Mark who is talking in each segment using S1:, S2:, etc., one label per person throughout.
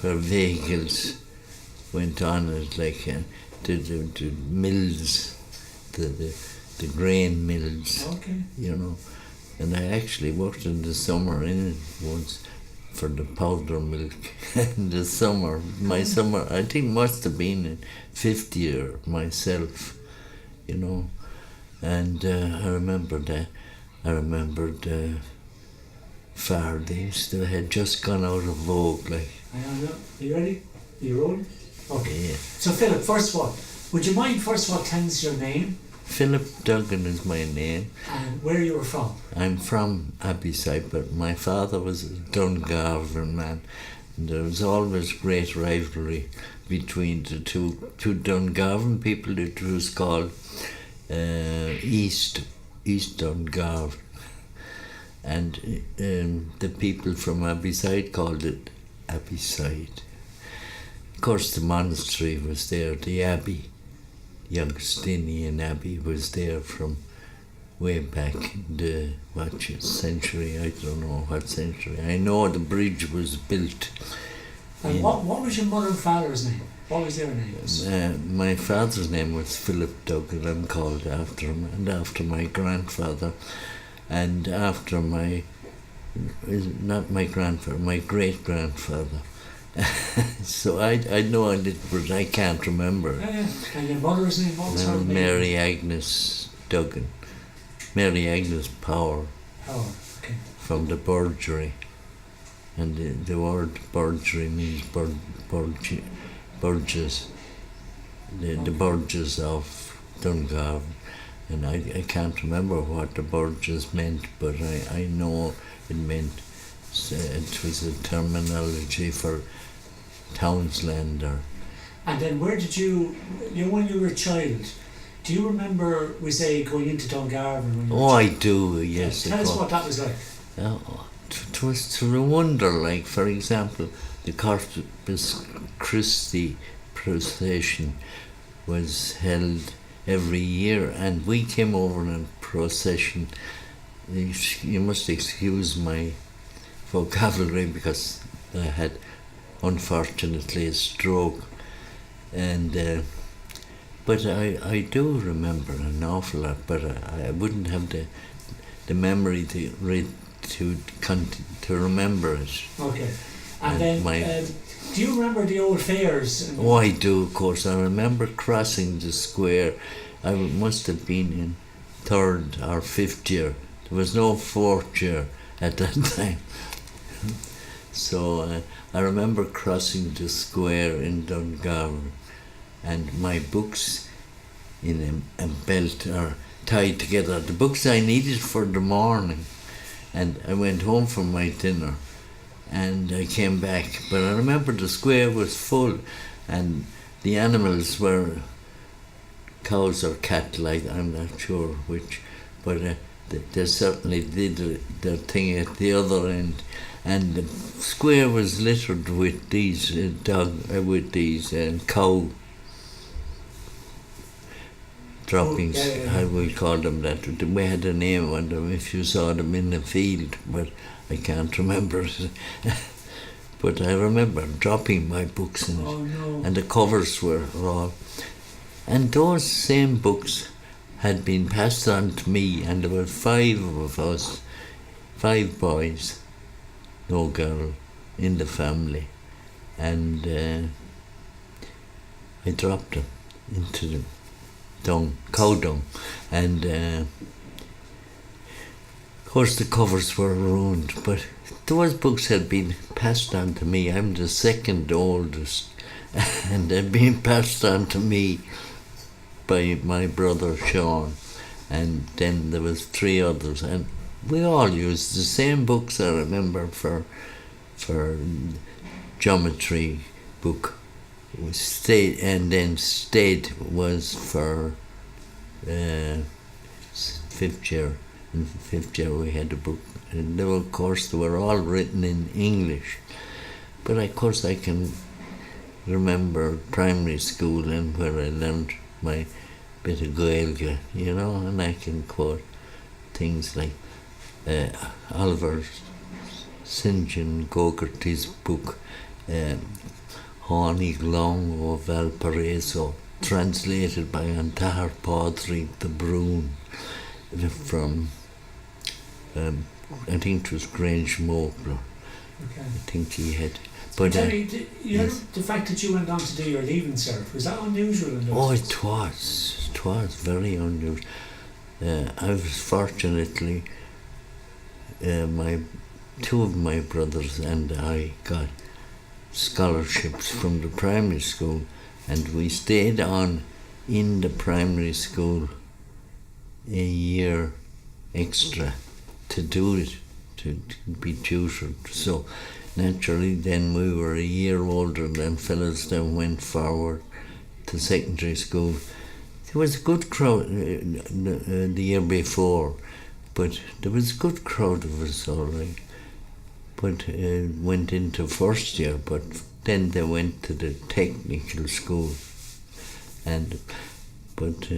S1: where vehicles went on it, like the mills, the grain mills, you know. And I actually worked in the summer in it once for the powder milk in the summer. My summer, I think must have been in 5th year myself, you know. And I remember that. I remembered Faraday still had just gone out of vogue, like.
S2: Are you ready? Are you rolling? Okay.
S1: Yeah.
S2: So Philip, first of all, would you mind first of all telling us your name?
S1: Phillip Duggan is my name.
S2: And where you were from?
S1: I'm from Abbeyside, but my father was a Dungarvan man. And there was always great rivalry between the two Dungarvan people. It was called East Dungarvan. And the people from Abbeyside called it Abbeyside. Of course, the monastery was there, the abbey. The Augustinian Abbey was there from way back in the century, I don't know what century. I know the bridge was built.
S2: And what was your mother and father's name? What was their names?
S1: My father's name was Phillip Duggan. I'm called after him, and after my grandfather, and after my great-grandfather. So I know a little, but I can't remember.
S2: Yeah. And your mother's name? What was her name?
S1: Mary Agnes Duggan. Mary Agnes Power.
S2: Power, okay.
S1: From the Burgery. And the word Burgery means Burges. The Burges of Dungarvan. And I can't remember what the Burges meant, but I know it meant, it was a terminology for townsland.
S2: And then where did you know, when you were a child, do you remember, we say, going into Dungarvan?
S1: I do, yes.
S2: Tell us what that was like.
S1: It was to wonder, like, for example, the Corpus Christi procession was held every year, and we came over in a procession. You must excuse my vocabulary because I had, unfortunately, a stroke, and but I do remember an awful lot, but I wouldn't have the memory to remember it.
S2: Okay, and then do you remember the old fairs?
S1: I do, of course. I remember crossing the square. I must have been in 3rd or 5th year. There was no 4th year at that time. So I remember crossing the square in Dungarvan, and my books in a belt are tied together. The books I needed for the morning, and I went home for my dinner, and I came back. But I remember the square was full, and the animals were cows or cattle. I'm not sure which, but they certainly did their thing at the other end, and the square was littered with these cow droppings. I will call them that. We had a name on them if you saw them in the field, but I can't remember it. But I remember dropping my books in it, and the covers were all. And those same books had been passed on to me, and there were 5 of us, 5 boys, no girl, in the family, and I dropped them into the cow dung, and of course the covers were ruined, but those books had been passed on to me. I'm the 2nd oldest, and they'd been passed on to me by my brother Sean, and then there was 3 others, and we all used the same books. I remember for geometry book was state, and then state was for 5th year. In 5th year we had a book, and they were all written in English, but of course I can remember primary school and where I learned my bit of Gaeilge, and I can quote things like Oliver St. John Gogarty's book, Hánig Long o Valparaiso, translated by Antahar Padraig the Brune from, I think it was Grange Mokler.
S2: Okay.
S1: I think he had. But
S2: tell me, the fact that you went on to do your leaving cert, was that unusual in those days?
S1: It was. It was very unusual. I was fortunately, two of my brothers and I got scholarships from the primary school, and we stayed on in the primary school a year extra to do it, to be tutored. So naturally then we were a year older than fellas that went forward to secondary school. There was a good crowd the year before, but there was a good crowd of us all right. But went into first year, but then they went to the technical school. But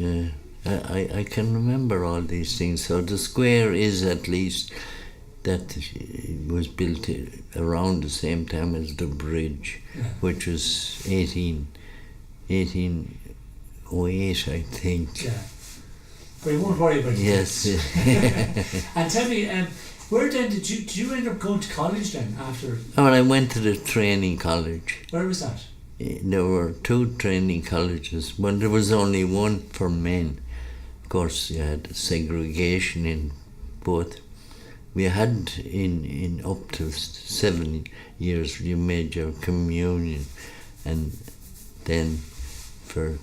S1: I can remember all these things. So the square is at least that it was built around the same time as the bridge, which was 1808, I think.
S2: Yeah. But you won't worry about it.
S1: Yes.
S2: And tell me, where then did you end up going to college then after?
S1: I went to the training college.
S2: Where was that?
S1: There were two training colleges, but there was only one for men. Of course, you had segregation in both. We had in up to 7 years you made your communion, and then for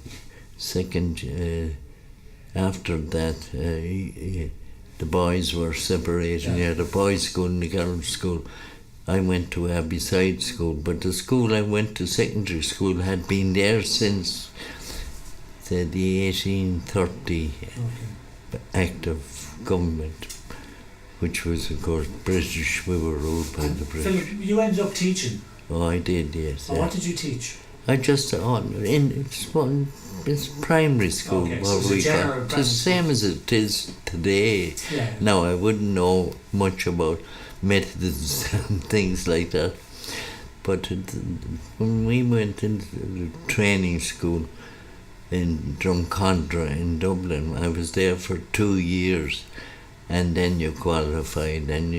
S1: second after that the boys were separated. You had a boys' school and a girls' school. I went to Abbeyside School, but the school I went to, secondary school, had been there since the 1830 Act of Government, which was, of course, British. We were ruled by the British.
S2: Philip, you ended up teaching?
S1: Oh, I did, yes.
S2: What did you teach?
S1: I just, it's primary school.
S2: Okay, so it's
S1: the same as it is today.
S2: Yeah.
S1: Now, I wouldn't know much about methods and things like that. But when we went into the training school in Drumcondra in Dublin, I was there for 2 years, and then you qualified, and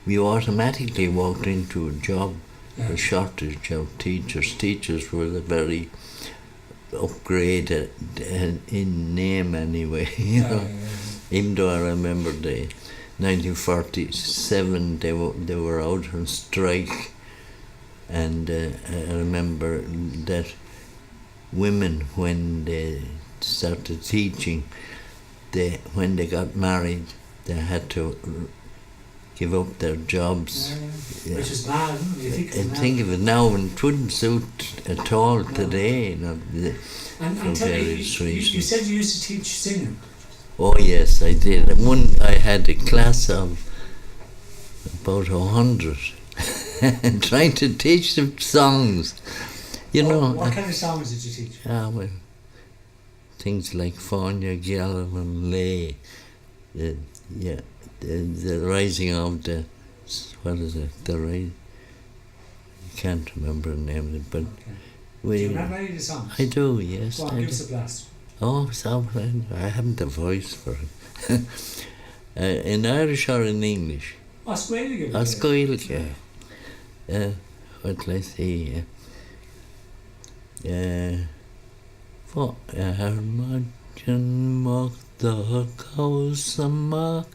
S1: you automatically walked into a job, a shortage of teachers. Teachers were the very upgraded in name anyway, you know. Even though I remember 1947 they were out on strike, and I remember that women, when they started teaching, when they got married, they had to give up their jobs.
S2: Which is mad, you
S1: think of it now, and it wouldn't suit at all today.
S2: And tell me, you said you used to teach singing.
S1: Oh yes, I did. I had a class of about 100 and trying to teach them songs.
S2: What kind of songs did you teach?
S1: Well, things like Fáinne Gealan and Lay, the rising of the, what is it? I can't remember the name of it, but
S2: do you remember any of the songs?
S1: I do, yes.
S2: Go on, give us a blast.
S1: Oh, so I haven't the voice for it. In Irish or in English?
S2: Oscuilga.
S1: Oscuilga. What will I say? For Armajan mock the Kausamach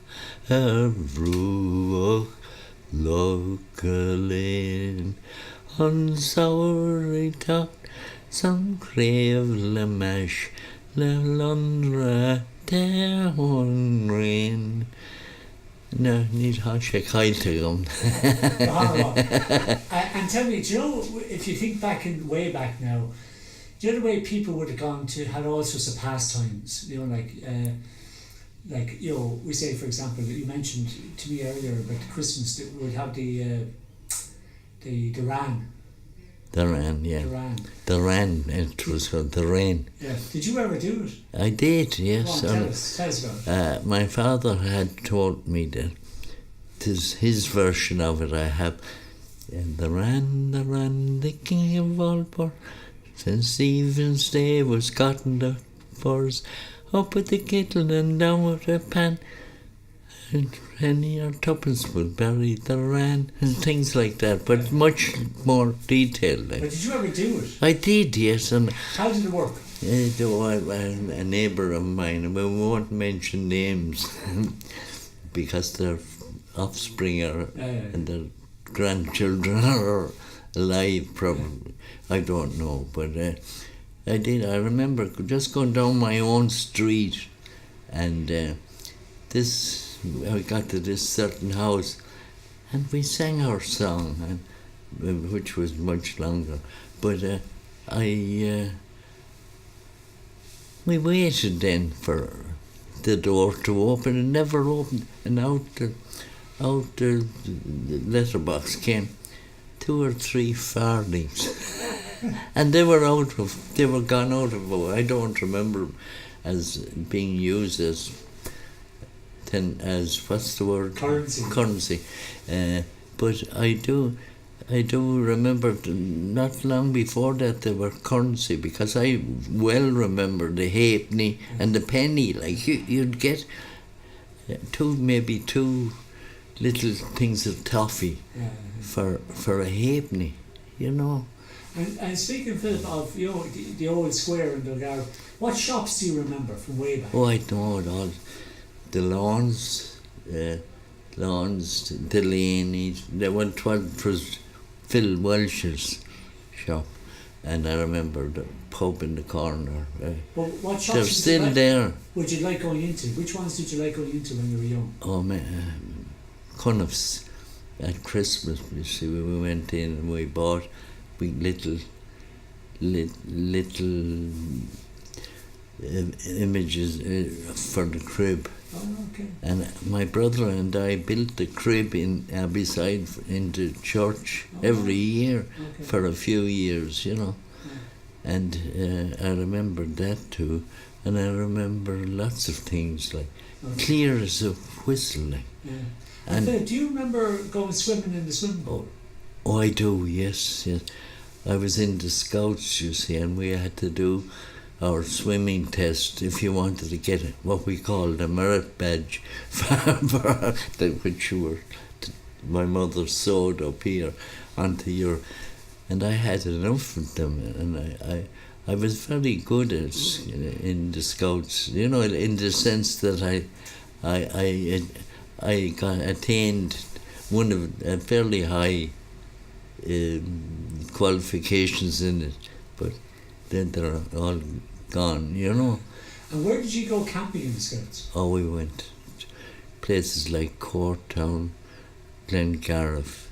S1: Ruach Localin on Sour Talk some crave Lamash Londra down rain. No, need hard shake hide to them.
S2: And tell me, do you know, if you think way back now, do you know the way people would have had all sorts of pastimes, we say, for example, you mentioned to me earlier about the Christmas, that we would have the Ran.
S1: The Ran, yeah. The Ran, it was called the Rain.
S2: Yeah. Did you ever do it?
S1: I did, yes.
S2: Go on, tell us about it.
S1: My father had told me that his version of it I have. And the ran, the king of all pork, St. Stephen's Day was gotten the furs, up with the kettle and down with the pan, and penny or tuppence will bury the ran, and things like that, but much more detailed.
S2: But did you ever do it?
S1: I did, yes. And
S2: how did it work?
S1: A neighbour of mine, and we won't mention names because their offspring are and their grandchildren are alive, probably. I don't know, but I did. I remember just going down my own street, and I got to this certain house, and we sang our song, and which was much longer. But we waited then for the door to open. It never opened, and out the letterbox came 2 or 3 farthings, and they were gone out of. I don't remember as being used as what's the word? Currency. But I do remember not long before that they were currency, because I well remember the halfpenny and the penny. Like you'd get maybe two little things of toffee for a halfpenny, you know.
S2: And speaking, Philip, of the old square in Dungarvan, what shops do you remember from way back?
S1: Oh, I know it all. The Lawns, Delaney. It was Phil Welsh's shop, and I remember the pub in the corner.
S2: Well, what shops
S1: they're still there.
S2: Would you like going into? Which ones did you like going into when you were young?
S1: Oh man, Cunnif's at Christmas. You see, we went in and we bought little images for the crib.
S2: Oh, okay.
S1: And my brother and I built the crib in Abbeyside into church every year for a few years, you know. Yeah. And I remember that too. And I remember lots of things, like clear as a whistle. Like.
S2: Yeah. And do you remember going swimming in the swimming pool?
S1: Oh, I do, yes. I was in the Scouts, you see, and we had to do our swimming test if you wanted to get what we called a merit badge, which my mother sewed up here onto your, and I had enough of them, and I was very good in the Scouts, you know, in the sense that I attained one of a fairly high qualifications in it, but then they're all gone, you know.
S2: And where did you go camping in the Scouts?
S1: Oh, we went to places like Courtown, Glengariff,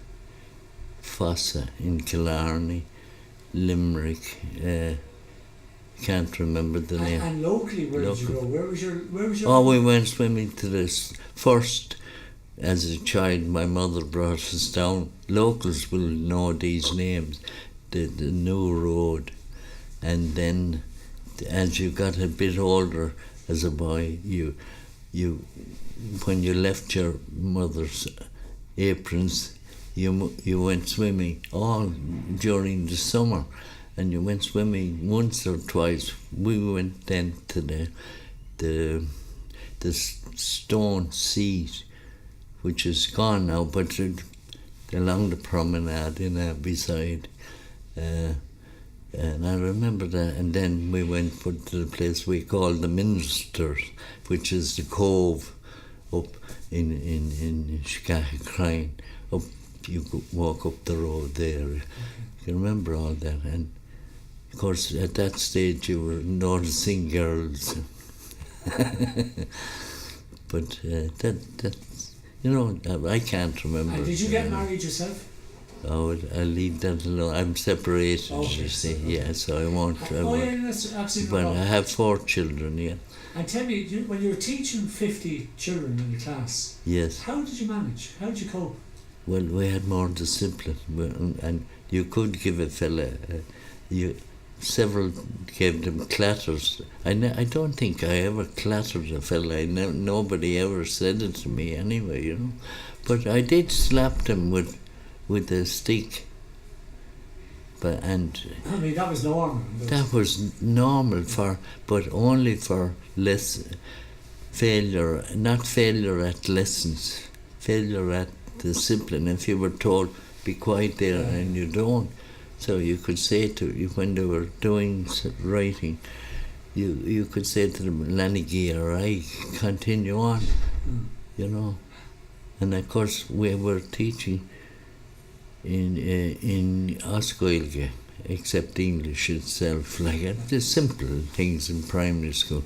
S1: Fossa in Killarney, Limerick. Can't remember the name.
S2: And locally, where did you go? Where was your?
S1: Oh, we went swimming to this first. As a child, my mother brought us down. Locals will know these names. The New Road, and then as you got a bit older as a boy, you when you left your mother's aprons, you went swimming all during the summer, and you went swimming once or twice. We went then to the stone seat, which is gone now, but along the promenade in Abbeyside. And I remember that, and then we went to the place we call the Minsters, which is the cove up in Scachacrine. Up, you could walk up the road there. You remember all that, and of course at that stage you were noticing girls. But that you know, I can't remember.
S2: And did you get married yourself?
S1: Oh, I'll leave that alone. I'm separated, you see. Okay. Yeah, so I won't.
S2: Yeah, that's absolutely.
S1: But I have 4 children, yeah.
S2: And tell me, when you were teaching 50 children in the class,
S1: yes,
S2: how did you manage? How did you cope?
S1: Well, we had more discipline, and you could give a fella, several gave them clatters. I don't think I ever clattered a fella. Nobody ever said it to me anyway, you know. But I did slap them with with a stick. But and
S2: I mean, that was normal.
S1: that was normal but only for failure, not failure at lessons, failure at discipline. If you were told, be quiet there, and you don't, so you could say to you when they were doing writing, you could say to them, Lannigy or I, continue on, you know. And of course we were teaching in Oscoilge, except English itself, like the simple things in primary school,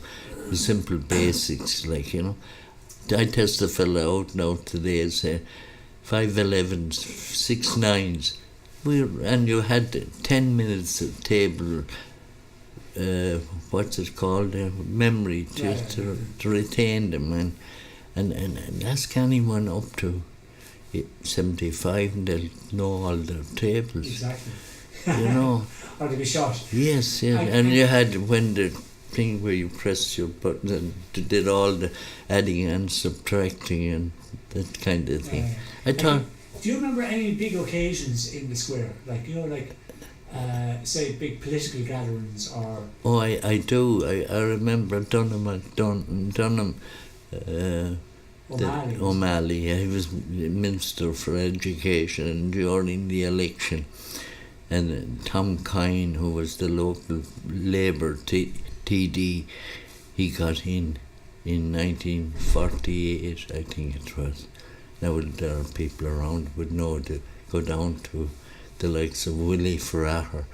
S1: the simple basics, like, you know. I test a fellow out now today and say 5'11", 6 9s. And you had 10 minutes of table, what's it called, memory to retain them, and ask anyone up to 75 and they'll know all their tables.
S2: Exactly.
S1: You know.
S2: Or to be shot.
S1: Yes, and you had when the thing where you pressed your button and did all the adding and subtracting and that kind of thing. I thought.
S2: Do you remember any big occasions in the square? Like, you know, like say big political gatherings or.
S1: Oh, I do. I remember Dunham. O'Malley. He was Minister for Education during the election, and Tom Kine, who was the local Labour TD, he got in 1948, I think it was. Now there are people around would know to go down to the likes of Willie Ferrara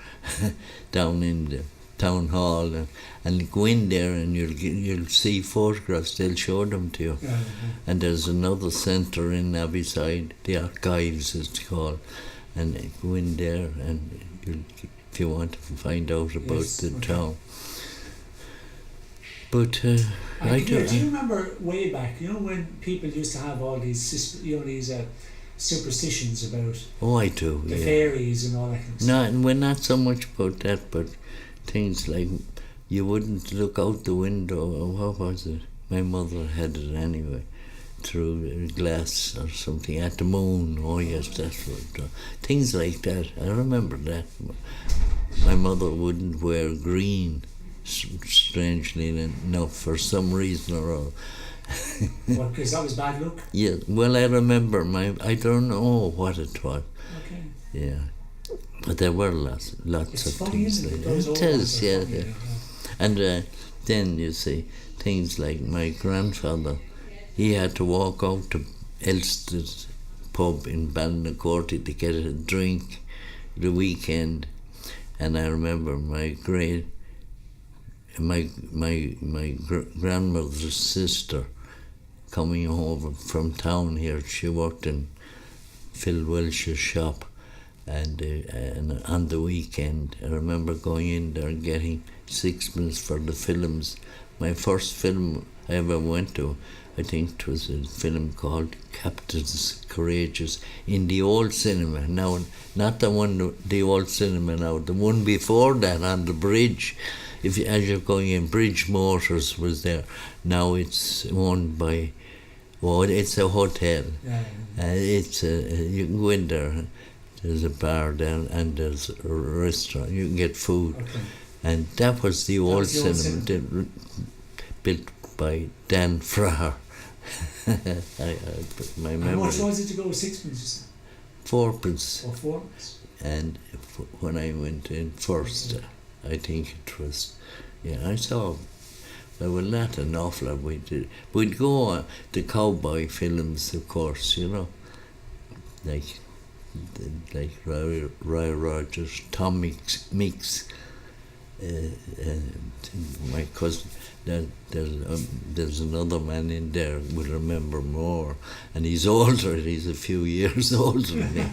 S1: down in the town hall and go in there and you'll see photographs, they'll show them to you.
S2: Yeah.
S1: And there's another centre in Abbeyside, the Archives it's called, and go in there and if you want to find out about the town. But do
S2: you remember way back, you know, when people used to have all these superstitions about
S1: I do,
S2: the fairies and all that kind of stuff?
S1: Well, not so much about that, but things like you wouldn't look out the window, or what was it? My mother had it anyway, through glass or something, at the moon. Oh yes, that's what. Things like that. I remember that. My mother wouldn't wear green, strangely enough, for some reason or other.
S2: What, because that was bad luck?
S1: Yeah, well, I remember I don't know what it was.
S2: Okay.
S1: Yeah. But there were lots
S2: it's
S1: of
S2: funny,
S1: things
S2: isn't
S1: like
S2: it?
S1: that. It is, yeah.
S2: Funny, yeah.
S1: And then you see things like my grandfather, he had to walk out to Elsted's pub in Ballynacorty to get a drink the weekend. And I remember my grandmother's sister coming over from town here. She worked in Phil Welsh's shop, and on the weekend I remember going in there and getting sixpence for the films. My first film I ever went to, I think it was a film called Captains Courageous in the old cinema. Now, not the old cinema now, the one before that on the bridge. As you're going in, Bridge Motors was there. Now it's owned by, it's a hotel.
S2: Yeah.
S1: You can go in there. There's a bar down and there's a restaurant. You can get food.
S2: Okay.
S1: And that was the old cinema. Built by Dan Fraher. My memory.
S2: How much was it to go? Sixpence?
S1: 4pence.
S2: Or 4pence?
S1: And when I went in first, I think it was, I saw, well, not an awful lot we did. We'd go to cowboy films, of course, you know, like Roy Rogers, Tom Mix, my cousin. There's another man in there will remember more, and he's older. He's a few years older than me.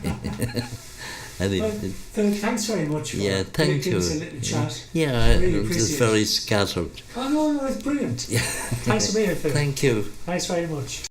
S1: And
S2: Phil, thanks very much for
S1: thank you.
S2: Us a little chat.
S1: Yeah,
S2: really
S1: it was very scattered.
S2: Oh no, it's brilliant.
S1: Yeah.
S2: Thanks for being here, Phil.
S1: Thank you.
S2: Thanks very much.